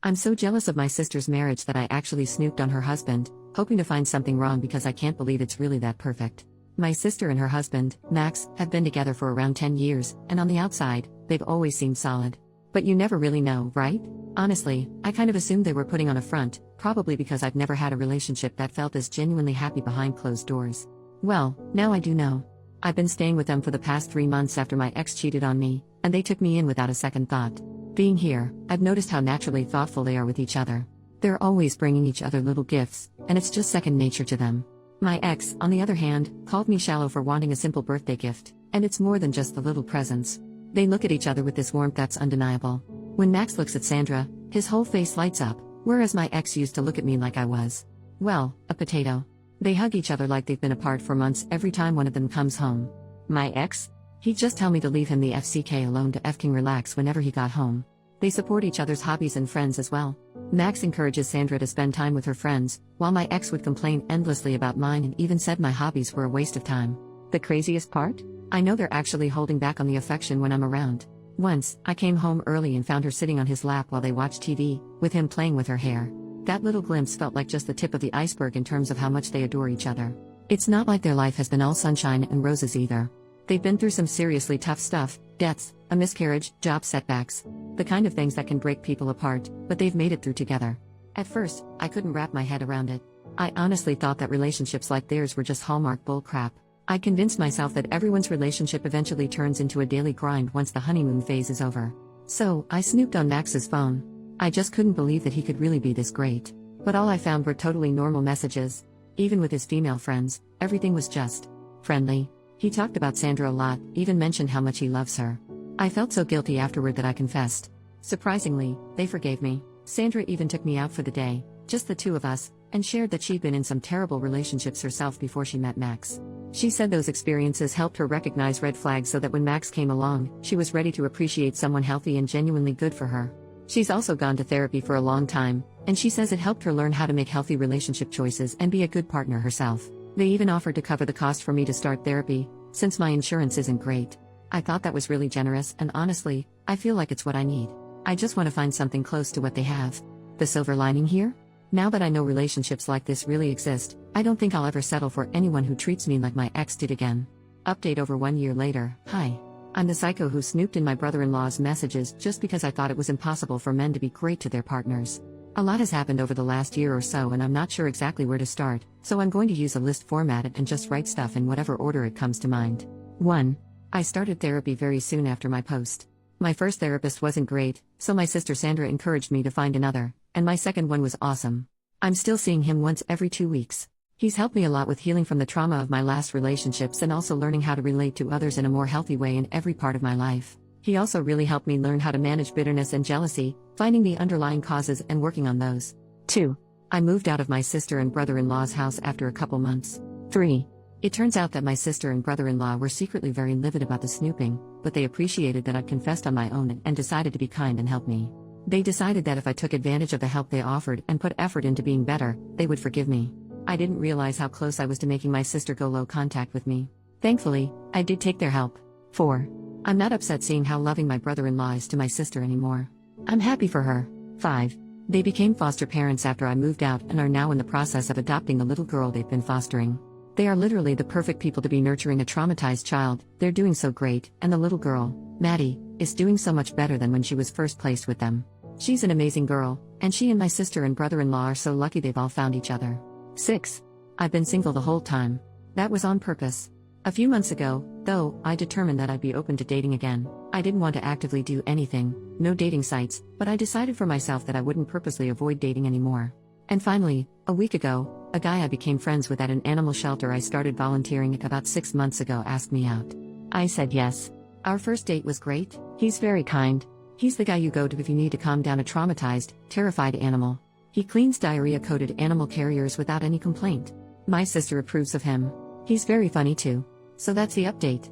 I'm so jealous of my sister's marriage that I actually snooped on her husband, hoping to find something wrong because I can't believe it's really that perfect. My sister and her husband, Max, have been together for around 10 years, and on the outside, they've always seemed solid. But you never really know, right? Honestly, I kind of assumed they were putting on a front, probably because I've never had a relationship that felt as genuinely happy behind closed doors. Well, now I do know. I've been staying with them for the past 3 months after my ex cheated on me, and they took me in without a second thought. Being here, I've noticed how naturally thoughtful they are with each other. They're always bringing each other little gifts, and it's just second nature to them. My ex, on the other hand, called me shallow for wanting a simple birthday gift, and it's more than just the little presents. They look at each other with this warmth that's undeniable. When Max looks at Sandra, his whole face lights up, whereas my ex used to look at me like I was, well, a potato. They hug each other like they've been apart for months every time one of them comes home. My ex? He'd just tell me to leave him the FCK alone to effing relax whenever he got home. They support each other's hobbies and friends as well. Max encourages Sandra to spend time with her friends, while my ex would complain endlessly about mine and even said my hobbies were a waste of time. The craziest part? I know they're actually holding back on the affection when I'm around. Once, I came home early and found her sitting on his lap while they watched TV, with him playing with her hair. That little glimpse felt like just the tip of the iceberg in terms of how much they adore each other. It's not like their life has been all sunshine and roses either. They've been through some seriously tough stuff, deaths, a miscarriage, job setbacks. The kind of things that can break people apart, but they've made it through together. At first, I couldn't wrap my head around it. I honestly thought that relationships like theirs were just Hallmark bullcrap. I convinced myself that everyone's relationship eventually turns into a daily grind once the honeymoon phase is over. So, I snooped on Max's phone. I just couldn't believe that he could really be this great. But all I found were totally normal messages. Even with his female friends, everything was just friendly. He talked about Sandra a lot, even mentioned how much he loves her. I felt so guilty afterward that I confessed. Surprisingly, they forgave me. Sandra even took me out for the day, just the two of us, and shared that she'd been in some terrible relationships herself before she met Max. She said those experiences helped her recognize red flags so that when Max came along, she was ready to appreciate someone healthy and genuinely good for her. She's also gone to therapy for a long time, and she says it helped her learn how to make healthy relationship choices and be a good partner herself. They even offered to cover the cost for me to start therapy, since my insurance isn't great. I thought that was really generous, and honestly, I feel like it's what I need. I just want to find something close to what they have. The silver lining here? Now that I know relationships like this really exist, I don't think I'll ever settle for anyone who treats me like my ex did again. Update over 1 year later. Hi. I'm the psycho who snooped in my brother-in-law's messages just because I thought it was impossible for men to be great to their partners. A lot has happened over the last year or so and I'm not sure exactly where to start, so I'm going to use a list format and just write stuff in whatever order it comes to mind. 1. I started therapy very soon after my post. My first therapist wasn't great, so my sister Sandra encouraged me to find another, and my second one was awesome. I'm still seeing him once every 2 weeks. He's helped me a lot with healing from the trauma of my last relationships and also learning how to relate to others in a more healthy way in every part of my life. He also really helped me learn how to manage bitterness and jealousy, finding the underlying causes and working on those. 2. I moved out of my sister and brother-in-law's house after a couple months. 3. It turns out that my sister and brother-in-law were secretly very livid about the snooping, but they appreciated that I'd confessed on my own and decided to be kind and help me. They decided that if I took advantage of the help they offered and put effort into being better, they would forgive me. I didn't realize how close I was to making my sister go low contact with me. Thankfully, I did take their help. 4. I'm not upset seeing how loving my brother-in-law is to my sister anymore. I'm happy for her. 5. They became foster parents after I moved out and are now in the process of adopting a little girl they've been fostering. They are literally the perfect people to be nurturing a traumatized child. They're doing so great, and the little girl, Maddie, is doing so much better than when she was first placed with them. She's an amazing girl, and she and my sister and brother-in-law are so lucky they've all found each other. 6. I've been single the whole time. That was on purpose. A few months ago, though, I determined that I'd be open to dating again. I didn't want to actively do anything, no dating sites, but I decided for myself that I wouldn't purposely avoid dating anymore. And finally, a week ago, a guy I became friends with at an animal shelter I started volunteering at about 6 months ago asked me out. I said yes. Our first date was great. He's very kind. He's the guy you go to if you need to calm down a traumatized, terrified animal. He cleans diarrhea-coated animal carriers without any complaint. My sister approves of him. He's very funny too. So that's the update.